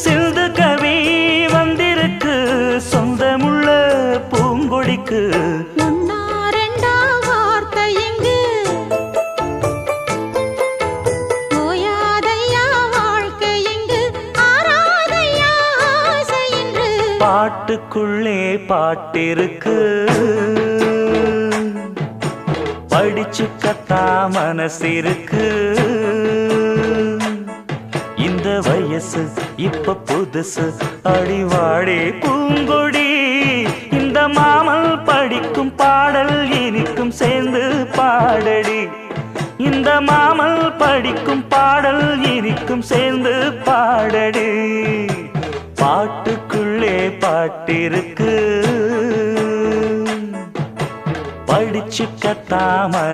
சிந்து கவி வந்திருக்கு சொந்தமுள்ள பூங்கொடிக்கு பாட்டுக்குள்ளே பாட்டிருக்கு படிச்சு கத்தா மனசிருக்கு இந்த வயசு இப்ப புதுசு அடிவாடி பூங்கொடி இந்த மாமல் படிக்கும் பாடல் இனிக்கும் சேர்ந்து பாடடி இந்த மாமல் படிக்கும் பாடல் இனிக்கும் சேர்ந்து பாடடி பாட்டுக்குள்ளே பாட்டிருக்கு படிச்சு கத்தாம